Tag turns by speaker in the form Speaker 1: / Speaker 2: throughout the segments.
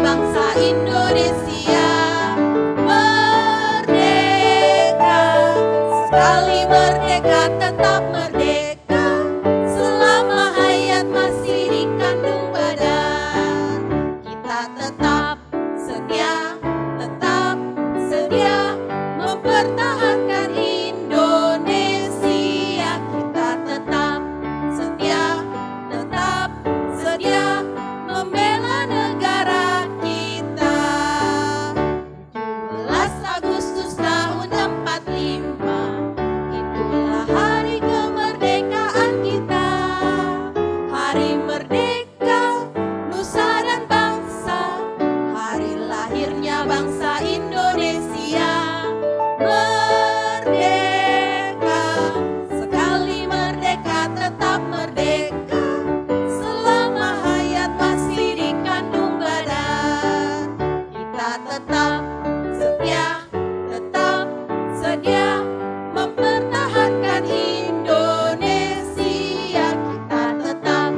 Speaker 1: bangsa Indonesia. Merdeka, sekali merdeka tetap merdeka, selama hayat masih dikandung badan. Kita tetap setia mempertahankan Indonesia. Kita tetap setia membela negara kita. 17 Agustus tahun 45, itulah hari kemerdekaan kita. Hari merdeka, nusa dan bangsa, hari lahirnya bangsa Indonesia. Merdeka, sekali merdeka tetap merdeka, selama hayat masih dikandung badan. Kita tetap setia mempertahankan Indonesia. Kita tetap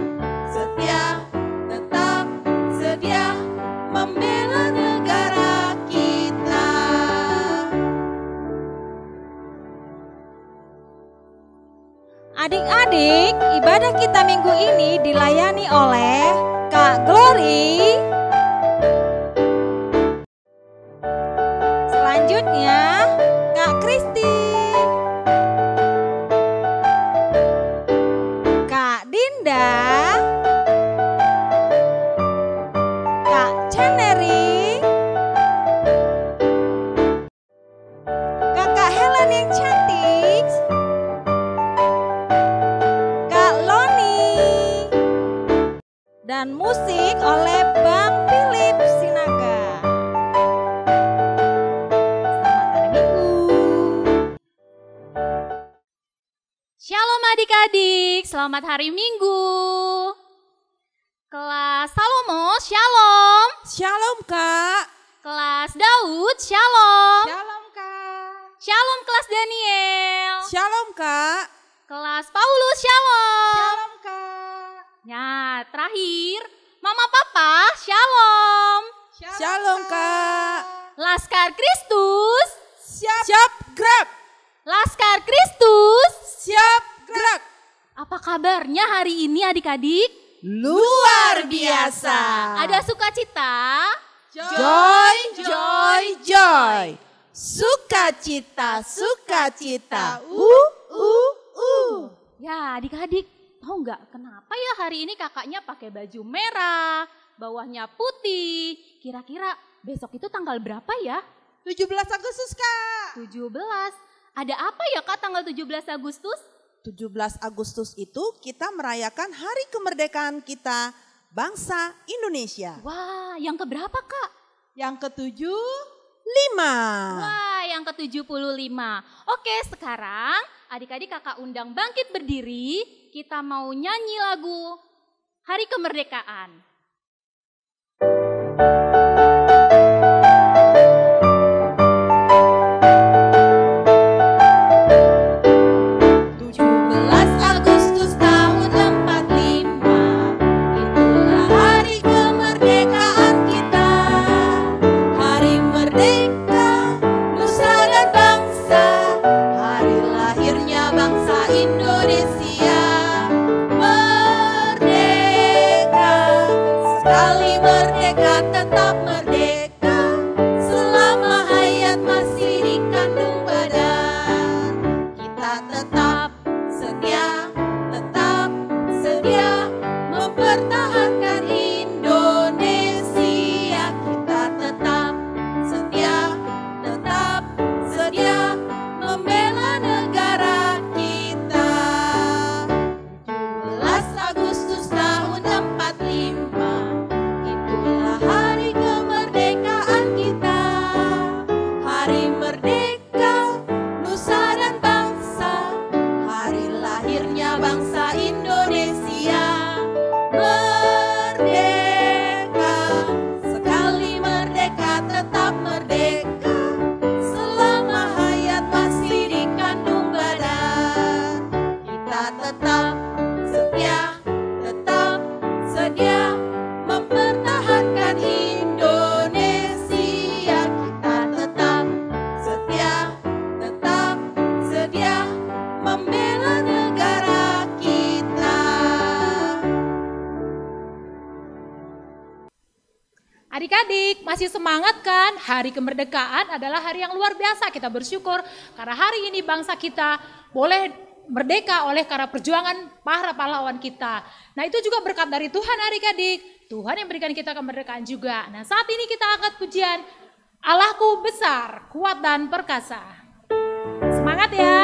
Speaker 1: setia membela negara kita.
Speaker 2: Adik-adik, ibadah kita minggu ini dilayani oleh Kak Glory. Selanjutnya, Kak Kristi, Kak Dinda, Kak Chaneri, Kakak Helen yang cantik, Kak Loni, dan musik oleh Bang Philip Sinaga. Selamat hari Minggu.
Speaker 3: Shalom adik-adik, selamat hari Minggu. Kelas Salomo, shalom.
Speaker 1: Shalom Kak.
Speaker 3: Kelas Daud, shalom.
Speaker 1: Shalom Kak.
Speaker 3: Shalom kelas Daniel.
Speaker 1: Shalom Kak.
Speaker 3: Kelas Paulus, shalom.
Speaker 1: Shalom Kak.
Speaker 3: Nah, terakhir, Mama Papa, shalom.
Speaker 1: Shalom Kak.
Speaker 3: Laskar Kristus,
Speaker 1: Siap gerak.
Speaker 3: Laskar Kristus.
Speaker 1: Siap gerak.
Speaker 3: Apa kabarnya hari ini adik-adik?
Speaker 1: Luar biasa.
Speaker 3: Ada sukacita?
Speaker 1: Joy, joy, joy. Sukacita, sukacita.
Speaker 3: Ya adik-adik, tahu nggak kenapa ya hari ini kakaknya pakai baju merah, bawahnya putih. Kira-kira besok itu tanggal berapa ya?
Speaker 1: 17 Agustus Kak.
Speaker 3: 17. Ada apa ya Kak tanggal 17 Agustus?
Speaker 1: 17 Agustus itu kita merayakan hari kemerdekaan kita, bangsa Indonesia.
Speaker 3: Wah, yang keberapa Kak?
Speaker 1: Yang ke-75.
Speaker 3: Wah, yang ke-75. Oke, sekarang adik-adik kakak undang bangkit berdiri. Kita mau nyanyi lagu Hari Kemerdekaan.
Speaker 1: Indonesia merdeka, sekali merdeka tetap merdeka, selama hayat masih dikandung badan. Kita tetap setia mempertahankan Indonesia. Kita tetap setia membela negara kita. 17 Agustus tahun 45, itulah hari kemerdekaan
Speaker 4: Adik-adik masih semangat kan? Hari kemerdekaan adalah hari yang luar biasa. Kita bersyukur karena hari ini bangsa kita boleh merdeka oleh karena perjuangan para pahlawan kita. Nah itu juga berkat dari Tuhan adik-adik. Tuhan yang berikan kita kemerdekaan juga. Nah saat ini kita angkat pujian Allahku besar, kuat dan perkasa. Semangat ya.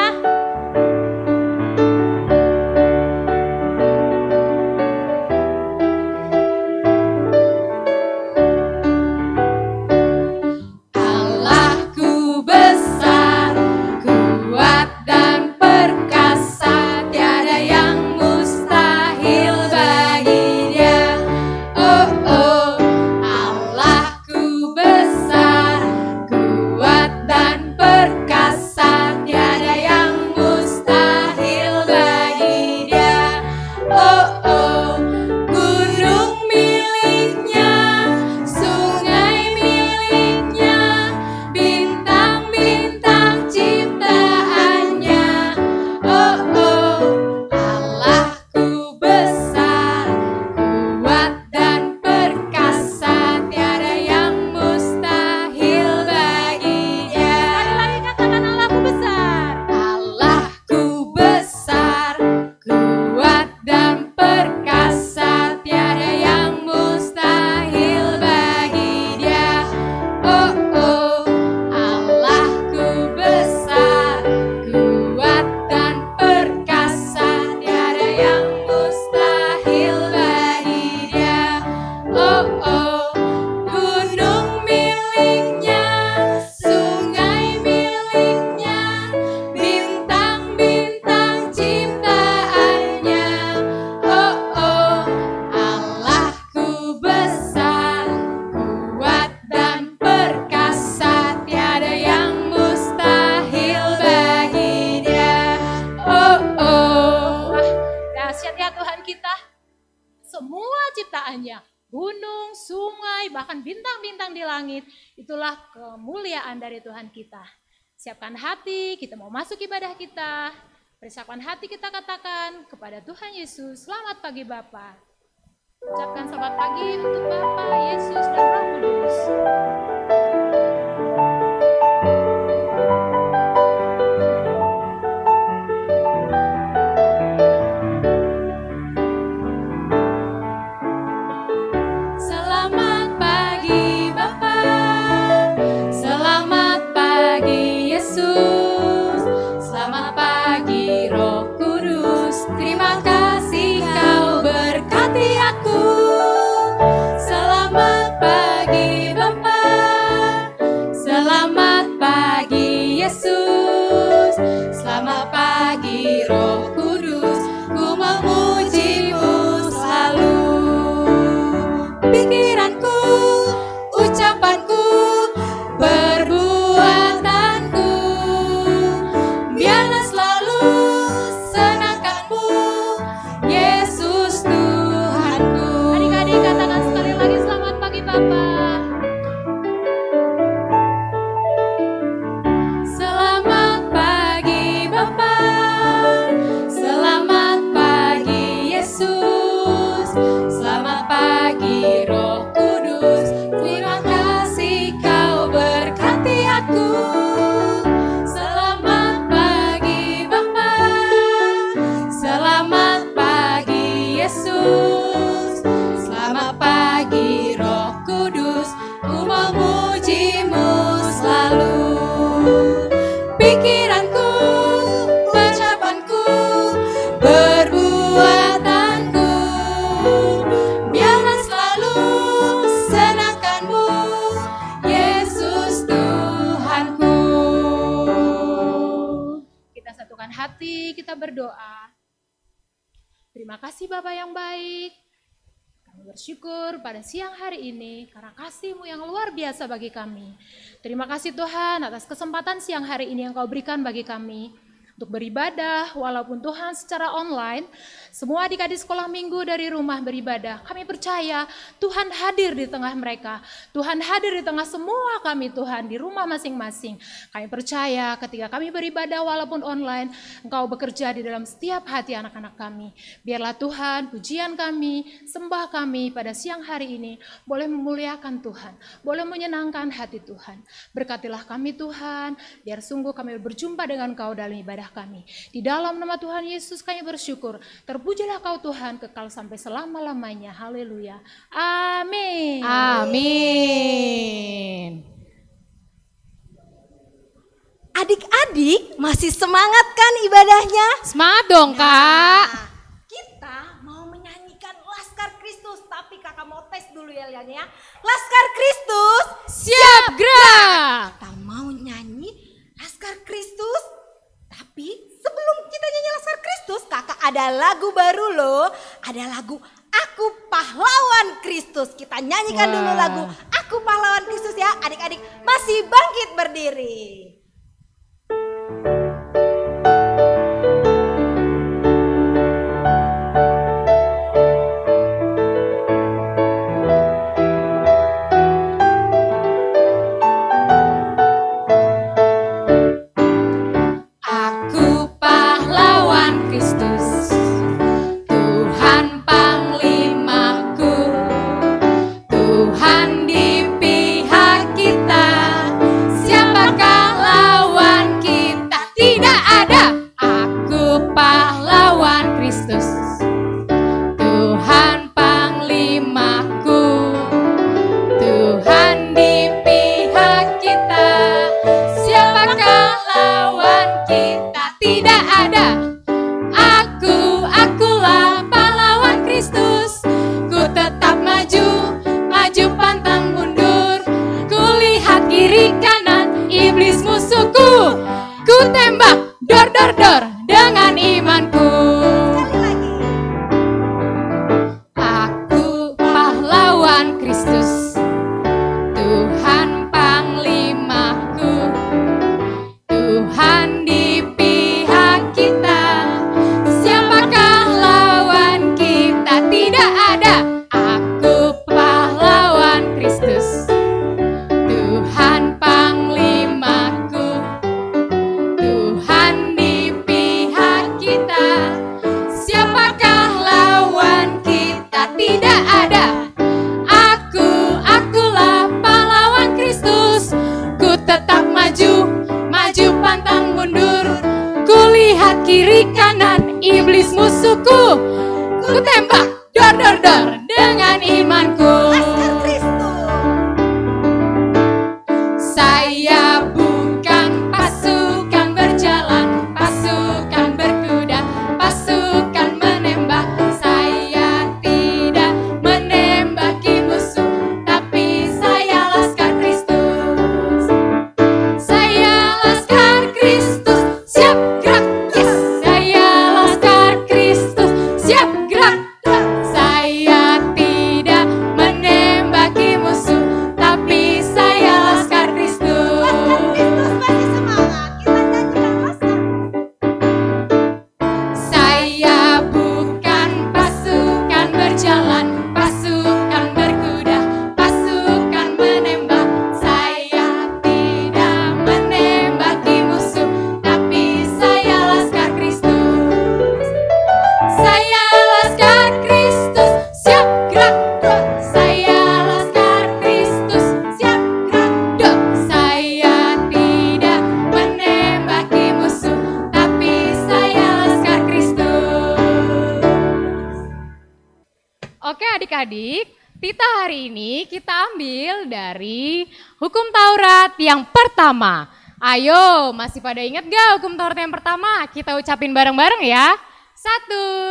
Speaker 4: Gunung, sungai, bahkan bintang-bintang di langit, itulah kemuliaan dari Tuhan kita. Siapkan hati, kita mau masuk ibadah kita. Persiapkan hati, kita katakan kepada Tuhan Yesus, selamat pagi Bapa. Ucapkan selamat pagi untuk Bapa, Yesus, dan Roh Kudus. Terima kasih Bapa yang baik, kami bersyukur pada siang hari ini karena kasih-Mu yang luar biasa bagi kami. Terima kasih Tuhan atas kesempatan siang hari ini yang Kau berikan bagi kami. untuk beribadah, walaupun Tuhan secara online, semua adik-adik sekolah minggu dari rumah beribadah. Kami percaya Tuhan hadir di tengah mereka. Tuhan hadir di tengah semua kami Tuhan di rumah masing-masing. Kami percaya ketika kami beribadah walaupun online, Engkau bekerja di dalam setiap hati anak-anak kami. Biarlah Tuhan pujian kami, sembah kami pada siang hari ini boleh memuliakan Tuhan, boleh menyenangkan hati Tuhan. Berkatilah kami Tuhan, biar sungguh kami berjumpa dengan Engkau dalam ibadah kami. Di dalam nama Tuhan Yesus kami bersyukur. Terpujilah Kau Tuhan kekal sampai selama-lamanya. Haleluya. Amin.
Speaker 2: Amin. Adik-adik masih semangat kan ibadahnya?
Speaker 4: Semangat dong Kak.
Speaker 2: Kita mau menyanyikan Laskar Kristus, tapi kakak mau tes dulu ya Lian ya. Laskar Kristus,
Speaker 4: Siap gerak.
Speaker 2: kita mau nyanyi Laskar Kristus. Tapi sebelum kita nyanyi Laskar Kristus, kakak ada lagu baru loh. Ada lagu Aku Pahlawan Kristus. Kita nyanyikan dulu lagu Aku Pahlawan Kristus ya. Adik-adik masih bangkit berdiri.
Speaker 4: Aku pahlawan Kristus, Tuhan panglimaku, Tuhan di pihak kita, siapakah lawan kita? Tidak ada. Aku pahlawan Kristus, Tuhan panglimaku, Tuhan di pihak kita, siapakah lawan kita? Tidak ada. Akulah pahlawan Kristus. Ku tetap maju, maju pantang mundur. Ku lihat kiri kanan iblis musuhku. Ku tembak dor dor dor dengan imanku. Aku pahlawan Kristus, Tuhan panglimaku, Tuhan di pihak kita, siapakah lawan kita? Tidak ada. Aku pahlawan Kristus, Tuhan panglimaku, Tuhan di pihak kita, siapakah lawan kita? Tidak ada. Akulah pahlawan Kristus. Ku tetap maju, maju pantang mundur. Ku lihat kiri kanan iblis musuhku. Ku tembak dor dor dor dengan imanku.
Speaker 2: Laskar Kristus.
Speaker 4: Saya bukan pasukan berjalan, pasukan berkuda, pasukan menembak. Saya tidak menembaki musuh, tapi saya Laskar Kristus. Saya Laskar Kristus, siap gerak. Yes. Saya Laskar Kristus, siap gerak. Saya tidak menembaki musuh, tapi saya Laskar Kristus.
Speaker 2: Kristus masih semangat. Kita nyanyikan Laskar.
Speaker 4: Saya bukan pasukan berjalan, pasukan berkuda, pasukan menembak. Saya tidak menembaki musuh, tapi saya Laskar Kristus. Saya Laskar Kristus, siap gerak. Saya Laskar Kristus, siap gerak. Saya tidak menembaki musuh, tapi saya Laskar Kristus. Oke adik-adik, Tita hari ini kita ambil dari hukum Taurat yang pertama. Ayo, masih pada ingat gak hukum Taurat yang pertama? Kita ucapin bareng-bareng ya.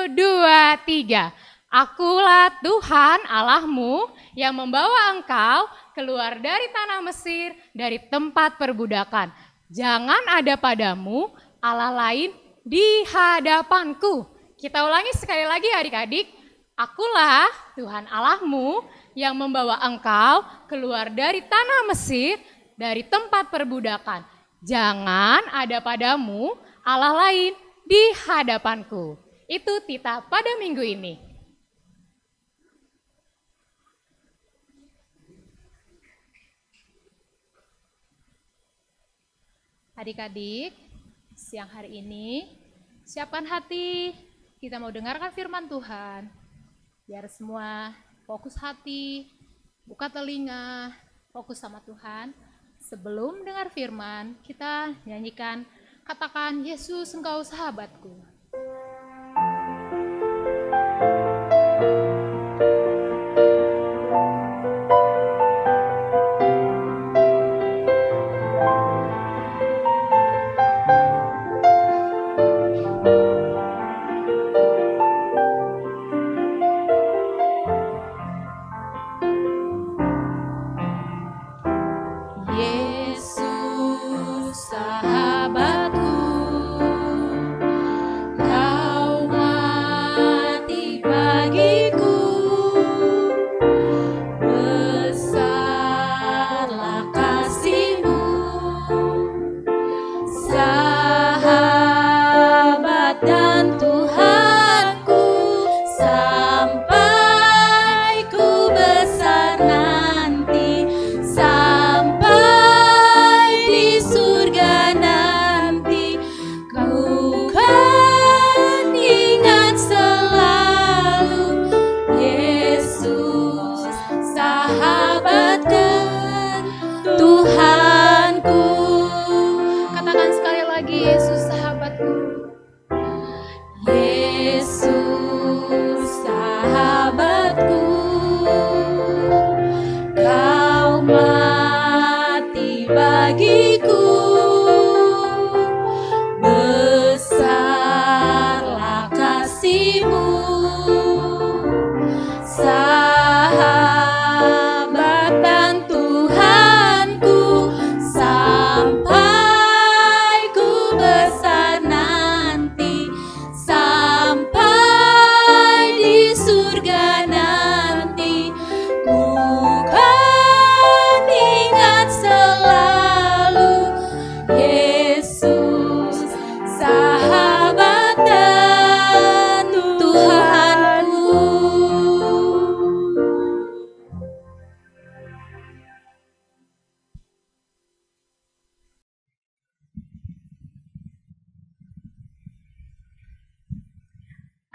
Speaker 4: 1, 2, 3. Akulah Tuhan Allahmu yang membawa engkau keluar dari tanah Mesir, dari tempat perbudakan. Jangan ada padamu Allah lain di hadapanku. Kita ulangi sekali lagi adik-adik. Akulah Tuhan Allahmu yang membawa engkau keluar dari tanah Mesir, dari tempat perbudakan. Jangan ada padamu Allah lain di hadapanku. Itu Tita pada minggu ini. Adik-adik, siang hari ini siapkan hati, kita mau dengarkan firman Tuhan. Biar semua fokus hati, buka telinga, fokus sama Tuhan. Sebelum dengar firman, kita nyanyikan, katakan, Yesus Engkau sahabatku.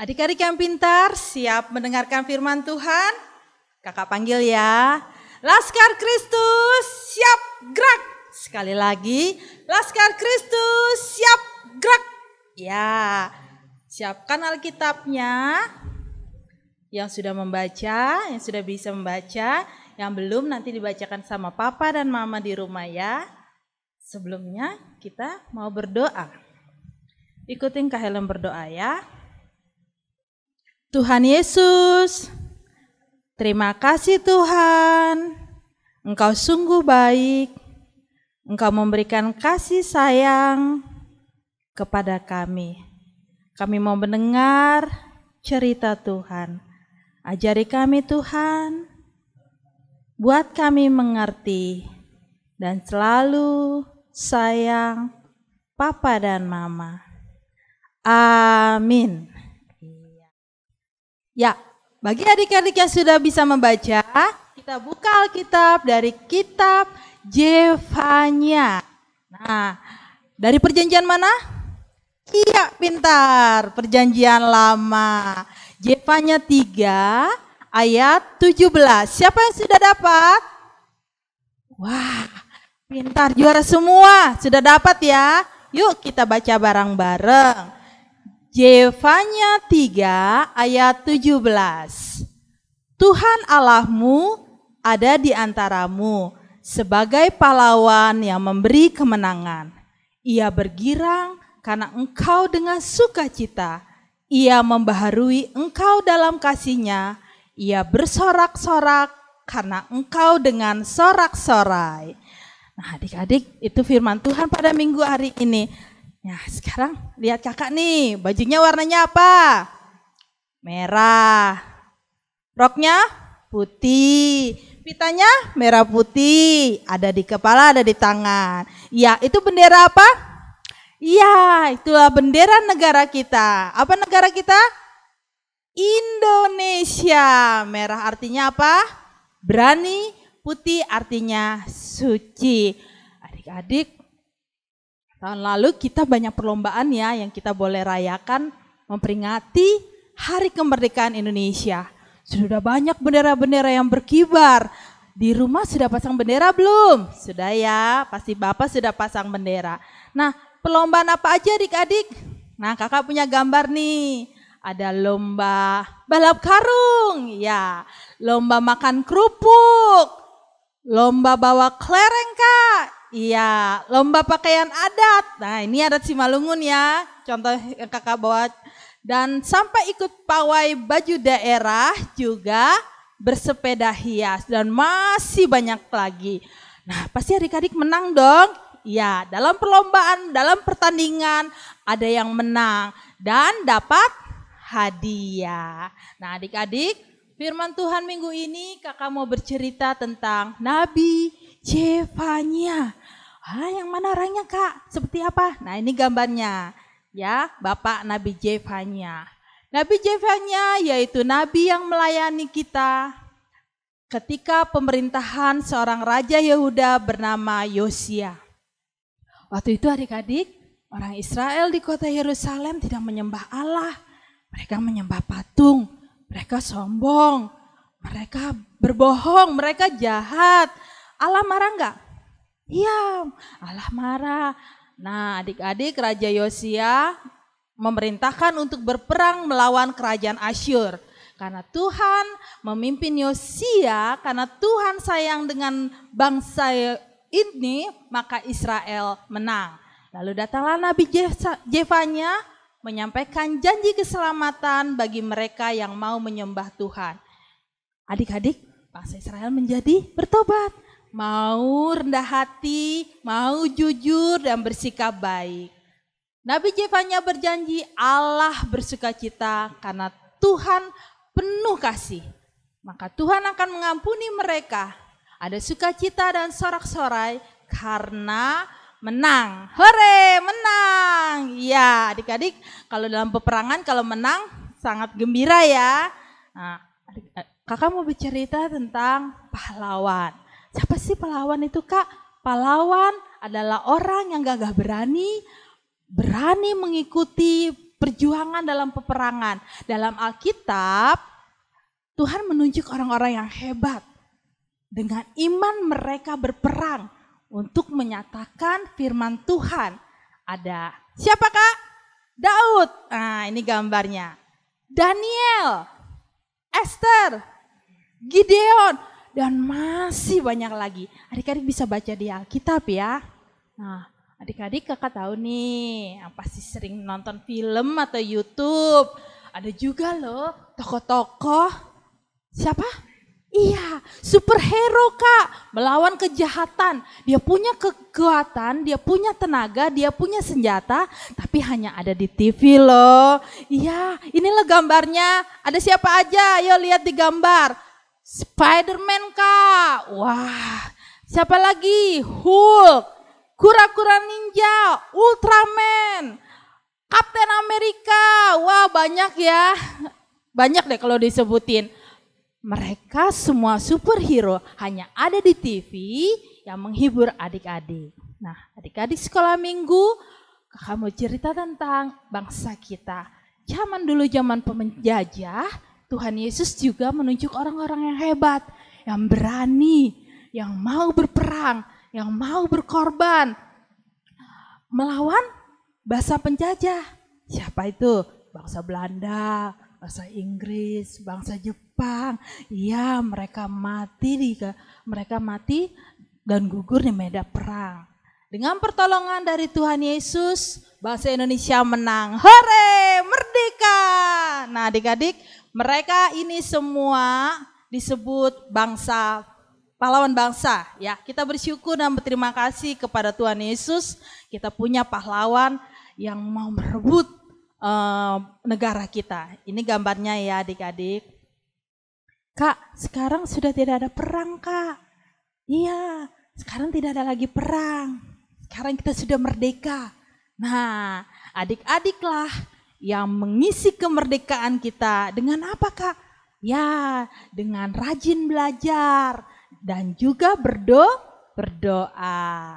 Speaker 1: Adik-adik yang pintar, siap mendengarkan firman Tuhan? Kakak panggil ya. Laskar Kristus, siap gerak. Sekali lagi, Laskar Kristus, siap gerak. Ya, siapkan Alkitabnya. Yang sudah membaca, yang sudah bisa membaca, yang belum nanti dibacakan sama Papa dan Mama di rumah ya. Sebelumnya kita mau berdoa. Ikutin Kak Helen berdoa ya. Tuhan Yesus, terima kasih Tuhan, Engkau sungguh baik, Engkau memberikan kasih sayang kepada kami. Kami mau mendengar cerita Tuhan, ajari kami Tuhan, buat kami mengerti dan selalu sayang Papa dan Mama. Amin. Ya, bagi adik-adik yang sudah bisa membaca, kita buka Alkitab dari kitab Zefanya. Nah, dari perjanjian mana? Iya, pintar. Perjanjian lama. Zefanya 3 ayat 17. Siapa yang sudah dapat? Wah, pintar, juara semua. Sudah dapat ya? Yuk kita baca bareng-bareng. Zefanya 3 ayat 17. Tuhan Allahmu ada di antaramu sebagai pahlawan yang memberi kemenangan. Ia bergirang karena engkau dengan sukacita. Ia membaharui engkau dalam kasih-Nya. Ia bersorak-sorak karena engkau dengan sorak-sorai. Nah adik-adik, itu firman Tuhan pada minggu hari ini. Nah sekarang lihat kakak nih, bajunya warnanya apa? Merah. Roknya putih. Pitanya merah putih. Ada di kepala, ada di tangan. Ya, itu bendera apa? Iya, itulah bendera negara kita. Apa negara kita? Indonesia. Merah artinya apa? Berani, putih artinya suci. Adik-adik, tahun lalu kita banyak perlombaan ya yang kita boleh rayakan memperingati Hari Kemerdekaan Indonesia. Sudah banyak bendera-bendera yang berkibar. Di rumah sudah pasang bendera belum? Sudah ya, pasti Bapak sudah pasang bendera. Nah, perlombaan apa aja adik-adik? Nah, kakak punya gambar nih. Ada lomba balap karung, ya. Lomba makan kerupuk. Lomba bawa kelereng, Kak. Iya, lomba pakaian adat. Nah, ini adat Simalungun ya. Contoh yang kakak bawa. Dan sampai ikut pawai baju daerah juga bersepeda hias dan masih banyak lagi. Nah, pasti adik-adik menang dong. Ya, dalam perlombaan, dalam pertandingan ada yang menang dan dapat hadiah. Nah, adik-adik, firman Tuhan minggu ini kakak mau bercerita tentang Nabi Zefanya. Yang mana orangnya, Kak? Seperti apa? Nah, ini gambarnya. Ya, Bapak Nabi Zefanya. Nabi Zefanya yaitu nabi yang melayani kita ketika pemerintahan seorang raja Yehuda bernama Yosia. Waktu itu adik-adik, orang Israel di kota Yerusalem tidak menyembah Allah. Mereka menyembah patung, mereka sombong, mereka berbohong, mereka jahat. Allah marah enggak? Iya, Allah marah. Nah, adik-adik, Raja Yosia memerintahkan untuk berperang melawan kerajaan Asyur. Karena Tuhan memimpin Yosia, karena Tuhan sayang dengan bangsa ini, maka Israel menang. Lalu datanglah Nabi Zefanya menyampaikan janji keselamatan bagi mereka yang mau menyembah Tuhan. Adik-adik, bangsa Israel menjadi bertobat. Mau rendah hati, mau jujur dan bersikap baik. Nabi Zefanya berjanji Allah bersukacita karena Tuhan penuh kasih. Maka Tuhan akan mengampuni mereka. Ada sukacita dan sorak-sorai karena menang. Hore, menang. Ya, adik-adik, kalau dalam peperangan kalau menang sangat gembira ya. Nah, kakak mau bercerita tentang pahlawan. Siapa sih pahlawan itu, Kak? Pahlawan adalah orang yang gagah berani mengikuti perjuangan dalam peperangan. Dalam Alkitab, Tuhan menunjuk orang-orang yang hebat. Dengan iman mereka berperang untuk menyatakan firman Tuhan. Ada siapa, Kak? Daud. Nah, ini gambarnya. Daniel, Esther, Gideon. Dan masih banyak lagi. Adik-adik bisa baca di Alkitab ya. Nah, adik-adik kakak tahu nih, yang pasti sering nonton film atau YouTube. Ada juga loh tokoh-tokoh. Siapa? Iya, superhero, Kak. Melawan kejahatan. Dia punya kekuatan, dia punya tenaga, dia punya senjata. Tapi hanya ada di TV loh. Iya, inilah gambarnya. Ada siapa aja? Ayo lihat di gambar. Spider-Man, Kak. Wah, siapa lagi? Hulk, Kura-Kura Ninja, Ultraman, Captain America. Wah, banyak ya. Banyak deh kalau disebutin. Mereka semua superhero hanya ada di TV yang menghibur adik-adik. Nah, adik-adik sekolah minggu, kakak mau cerita tentang bangsa kita. Zaman dulu, zaman penjajah, Tuhan Yesus juga menunjuk orang-orang yang hebat, yang berani, yang mau berperang, yang mau berkorban, melawan bangsa penjajah. Siapa itu? Bangsa Belanda, bangsa Inggris, bangsa Jepang. Iya, mereka mati dan gugur di medan perang. Dengan pertolongan dari Tuhan Yesus, bangsa Indonesia menang. Hore, merdeka. Nah, adik-adik, mereka ini semua disebut bangsa, pahlawan bangsa. Ya, kita bersyukur dan berterima kasih kepada Tuhan Yesus. Kita punya pahlawan yang mau merebut negara kita. Ini gambarnya ya adik-adik. Kak, sekarang sudah tidak ada perang, Kak. Iya, sekarang tidak ada lagi perang. Sekarang kita sudah merdeka. Nah, adik-adiklah yang mengisi kemerdekaan kita dengan apa, Kak? Ya, dengan rajin belajar dan juga berdoa.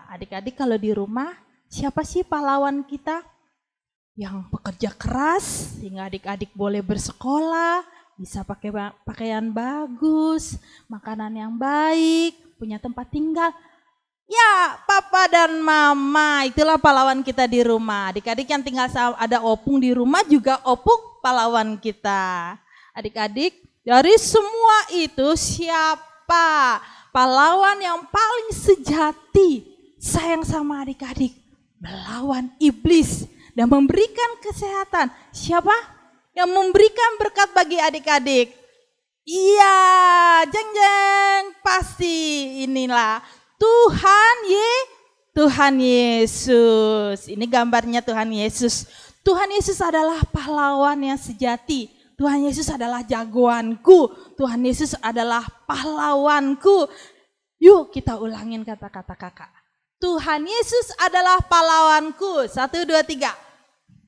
Speaker 1: Adik-adik kalau di rumah, siapa sih pahlawan kita? Yang bekerja keras sehingga adik-adik boleh bersekolah, bisa pakai pakaian bagus, makanan yang baik, punya tempat tinggal. Ya, papa dan mama, itulah pahlawan kita di rumah. Adik-adik yang tinggal ada opung di rumah juga opung pahlawan kita. Adik-adik, dari semua itu siapa pahlawan yang paling sejati sayang sama adik-adik? Melawan iblis dan memberikan kesehatan. Siapa yang memberikan berkat bagi adik-adik? Iya, jeng-jeng, pasti inilah Tuhan Yesus. Ini gambarnya Tuhan Yesus. Tuhan Yesus adalah pahlawan yang sejati. Tuhan Yesus adalah jagoanku. Tuhan Yesus adalah pahlawanku. Yuk kita ulangin kata-kata kakak. Tuhan Yesus adalah pahlawanku. 1, 2, 3.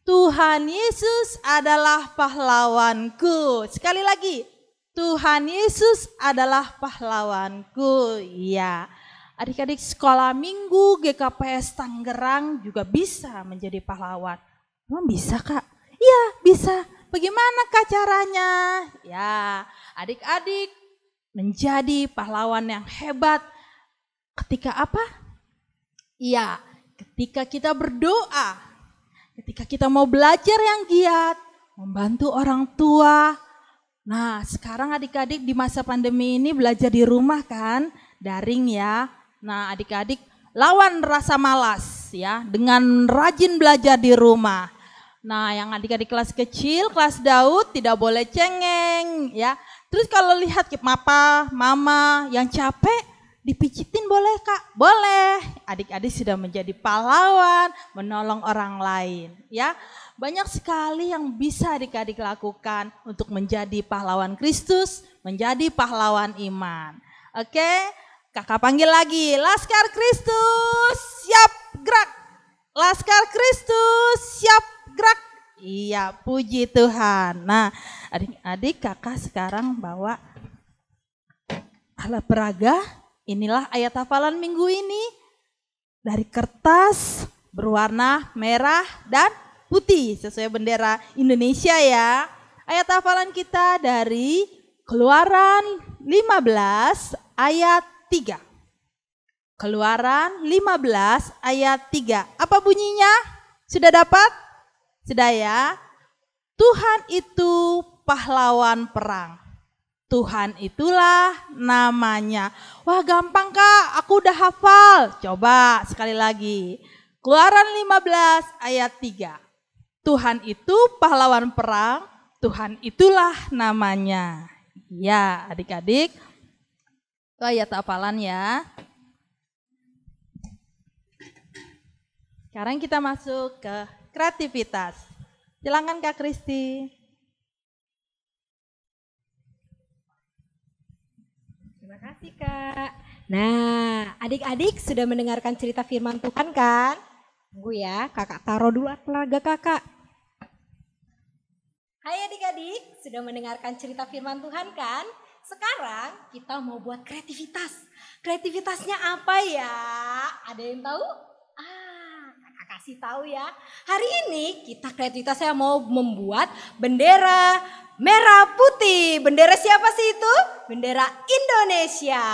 Speaker 1: Tuhan Yesus adalah pahlawanku. Sekali lagi. Tuhan Yesus adalah pahlawanku. Iya. Adik-adik sekolah minggu GKPS Tangerang juga bisa menjadi pahlawan. Emang bisa, Kak? Iya, bisa. Bagaimana Kak caranya? Ya, adik-adik menjadi pahlawan yang hebat ketika apa? Iya, ketika kita berdoa, ketika kita mau belajar yang giat, membantu orang tua. Nah, sekarang adik-adik di masa pandemi ini belajar di rumah kan, daring ya. Nah, adik-adik lawan rasa malas ya dengan rajin belajar di rumah. Nah, yang adik-adik kelas kecil, kelas Daud tidak boleh cengeng ya. Terus kalau lihat papa, mama yang capek, dipijitin boleh Kak? Boleh. Adik-adik sudah menjadi pahlawan, menolong orang lain ya. Banyak sekali yang bisa adik-adik lakukan untuk menjadi pahlawan Kristus, menjadi pahlawan iman. Oke, Kakak panggil lagi, Laskar Kristus, siap gerak. Laskar Kristus, siap gerak. Iya, puji Tuhan. Nah, adik-adik kakak sekarang bawa alat peraga. Inilah ayat hafalan minggu ini. Dari kertas berwarna merah dan putih sesuai bendera Indonesia ya. Ayat hafalan kita dari Keluaran 15 ayat 3. Keluaran 15 ayat 3. Apa bunyinya? Sudah dapat? Sudah ya? Tuhan itu pahlawan perang. Tuhan itulah namanya. Wah gampang Kak, aku udah hafal. Coba sekali lagi. Keluaran 15 ayat 3. Tuhan itu pahlawan perang, Tuhan itulah namanya. Ya adik-adik, itu ayat hafalan ya. Sekarang kita masuk ke kreativitas. Silakan Kak Kristi.
Speaker 2: Terima kasih Kak. Nah, adik-adik sudah mendengarkan cerita firman Tuhan kan? Tunggu ya, kakak taruh dulu alat peraga kakak. Hai adik-adik, sudah mendengarkan cerita firman Tuhan kan? Sekarang kita mau buat kreativitas. Kreativitasnya apa ya? Ada yang tahu? Kakak kasih tahu ya. Hari ini kita kreativitasnya mau membuat bendera merah putih. Bendera siapa sih itu? Bendera Indonesia.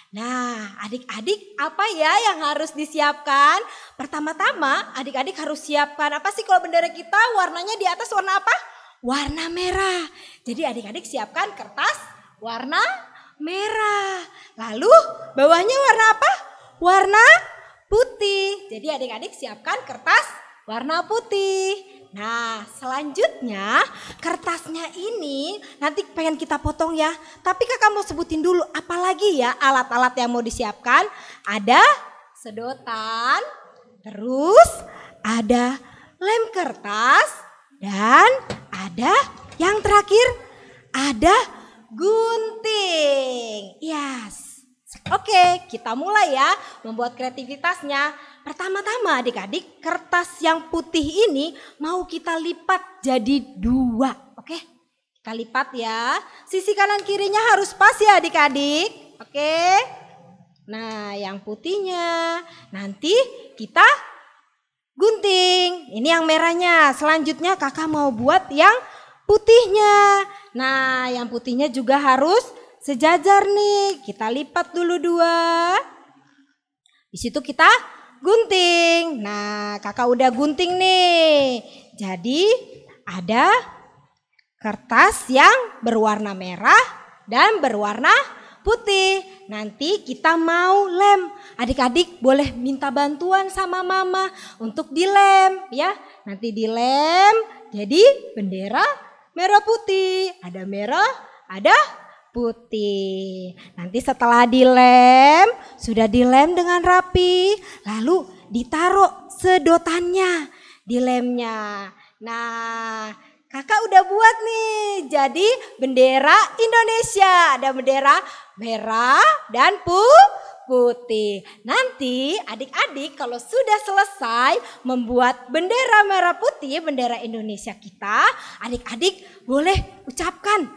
Speaker 2: Nah, adik-adik apa ya yang harus disiapkan? Pertama-tama adik-adik harus siapkan apa sih kalau bendera kita warnanya di atas warna apa? Warna merah. Jadi adik-adik siapkan kertas warna merah. Lalu bawahnya warna apa? Warna putih. Jadi adik-adik siapkan kertas warna putih. Nah selanjutnya kertasnya ini nanti pengen kita potong ya. Tapi kakak mau sebutin dulu apalagi ya alat-alat yang mau disiapkan. Ada sedotan, terus ada lem kertas, dan ada yang terakhir ada gunting. Yes. Oke, kita mulai ya membuat kreativitasnya. pertama-tama adik-adik, kertas yang putih ini mau kita lipat jadi 2. Oke, kita lipat ya. Sisi kanan kirinya harus pas ya adik-adik. Oke. Nah, yang putihnya nanti kita gunting. Ini yang merahnya. Selanjutnya kakak mau buat yang putihnya. Nah, yang putihnya juga harus sejajar nih. Kita lipat dulu 2. Di situ kita gunting. Nah, kakak udah gunting nih. Jadi ada kertas yang berwarna merah dan berwarna putih. Nanti kita mau lem. Adik-adik boleh minta bantuan sama mama untuk dilem ya. Nanti dilem jadi bendera merah putih. Ada merah, ada putih. Nanti setelah dilem, sudah dilem dengan rapi, lalu ditaruh sedotannya di lemnya. Nah, kakak udah buat nih, jadi bendera Indonesia. Ada bendera merah dan putih. Nanti adik-adik kalau sudah selesai membuat bendera merah putih, bendera Indonesia kita, adik-adik boleh ucapkan,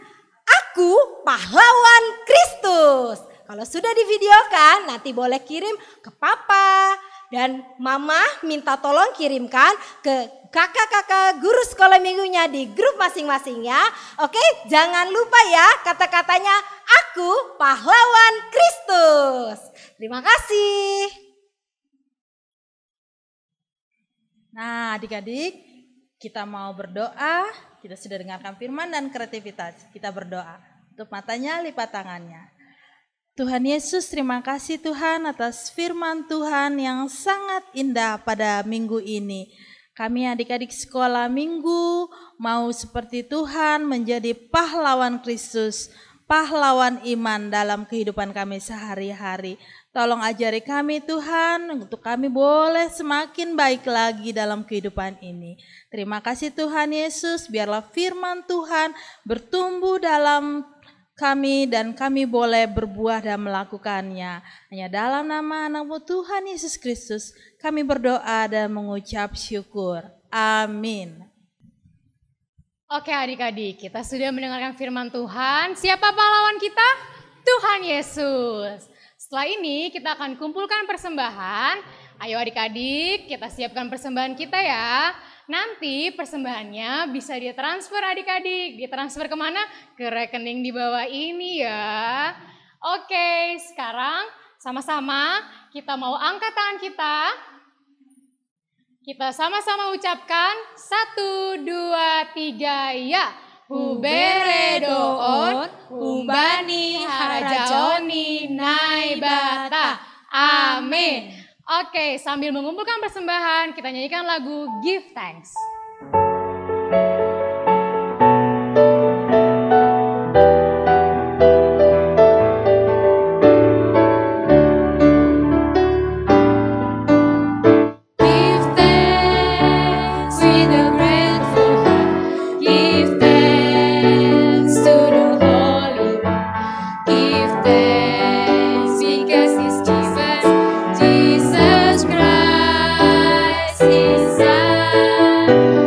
Speaker 2: "Aku pahlawan Kristus." Kalau sudah divideokan, nanti boleh kirim ke papa. Dan mama minta tolong kirimkan ke kakak-kakak guru sekolah minggunya di grup masing-masing ya. Oke, jangan lupa ya kata-katanya, "Aku pahlawan Kristus." Terima kasih.
Speaker 1: Nah, adik-adik, kita mau berdoa. Kita sudah dengarkan firman dan kreativitas. Kita berdoa. Tutup matanya, lipat tangannya. Tuhan Yesus, terima kasih Tuhan atas firman Tuhan yang sangat indah pada minggu ini. Kami adik-adik sekolah minggu mau seperti Tuhan menjadi pahlawan Kristus, pahlawan iman dalam kehidupan kami sehari-hari. Tolong ajari kami Tuhan untuk kami boleh semakin baik lagi dalam kehidupan ini. Terima kasih Tuhan Yesus, biarlah firman Tuhan bertumbuh dalam kami dan kami boleh berbuah dan melakukannya. Hanya dalam nama anak-Mu Tuhan Yesus Kristus kami berdoa dan mengucap syukur. Amin.
Speaker 5: Oke adik-adik, kita sudah mendengarkan firman Tuhan. Siapa pahlawan kita? Tuhan Yesus. Setelah ini kita akan kumpulkan persembahan. Ayo adik-adik, kita siapkan persembahan kita ya. Nanti persembahannya bisa ditransfer adik-adik. Ditransfer kemana? Ke rekening di bawah ini ya. Oke, sekarang sama-sama kita mau angkat tangan kita. Kita sama-sama ucapkan 1, 2, 3 ya. Huberedoon, Umbani, Harajaoni, Naibata. Amin. Oke, sambil mengumpulkan persembahan, kita nyanyikan lagu Give Thanks.
Speaker 6: Jesus Christ is our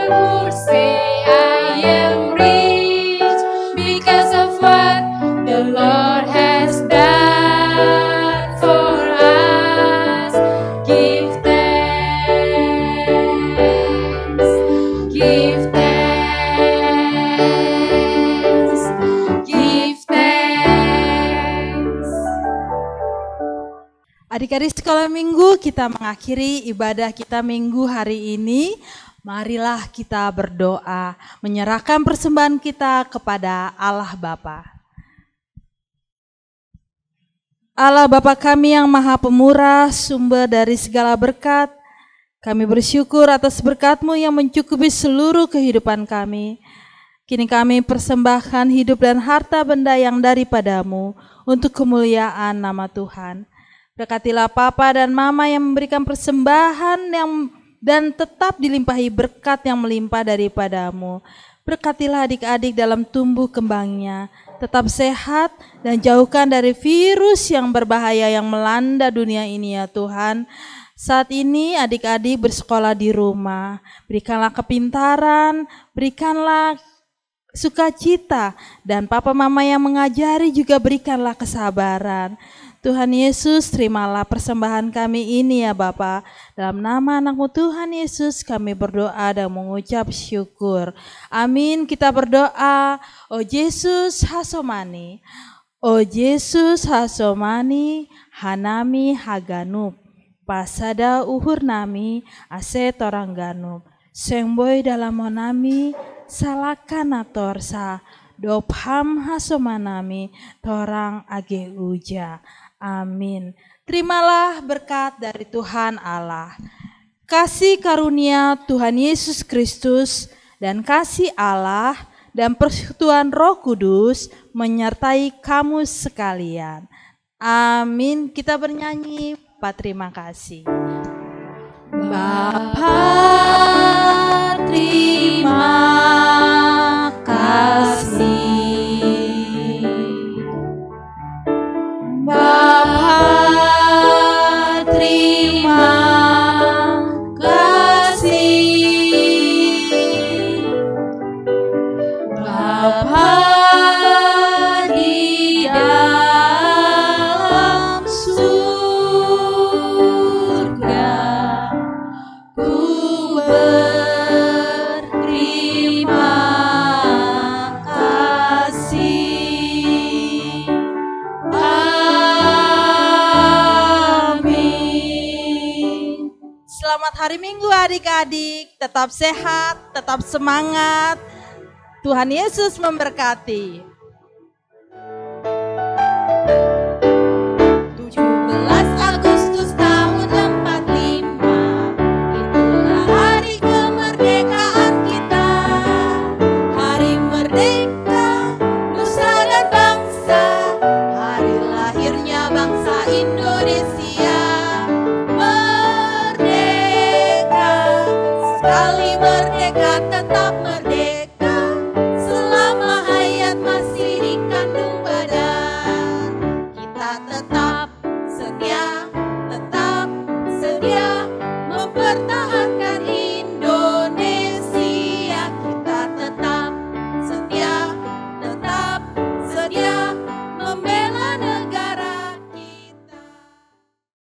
Speaker 5: would say I am rich because of what the Lord has done for us. Give thanks, give thanks, give thanks.
Speaker 1: Adik-adik sekolah minggu, kita mengakhiri ibadah kita minggu hari ini. Marilah kita berdoa, menyerahkan persembahan kita kepada Allah Bapa. Allah Bapa kami yang Maha Pemurah, sumber dari segala berkat, kami bersyukur atas berkat-Mu yang mencukupi seluruh kehidupan kami. Kini kami persembahkan hidup dan harta benda yang daripada-Mu untuk kemuliaan nama Tuhan. Berkatilah Papa dan Mama yang memberikan persembahan dan tetap dilimpahi berkat yang melimpah daripada-Mu. Berkatilah adik-adik dalam tumbuh kembangnya, tetap sehat dan jauhkan dari virus yang berbahaya yang melanda dunia ini ya Tuhan. Saat ini adik-adik bersekolah di rumah, berikanlah kepintaran, berikanlah sukacita, dan Papa Mama yang mengajari juga berikanlah kesabaran. Tuhan Yesus, terimalah persembahan kami ini ya Bapa. Dalam nama anak-Mu Tuhan Yesus kami berdoa dan mengucap syukur. Amin. Kita berdoa. O Yesus hasomani, O Yesus hasomani, hanami haganup, pasada uhur nami, ase torang ganup, sengboy dalam monami, salakana torsa, dopham hasomanami, torang age uja. Amin. Terimalah berkat dari Tuhan Allah, kasih karunia Tuhan Yesus Kristus, dan kasih Allah dan persekutuan Roh Kudus menyertai kamu sekalian. Amin. Kita bernyanyi, Pak, terima kasih. Bapa, terima kasih. Bapa, terima kasih. Bapa di dalam surga, ku berterima kasih. Amin. Selamat hari Minggu adik-adik, tetap sehat, tetap semangat. Tuhan Yesus memberkati.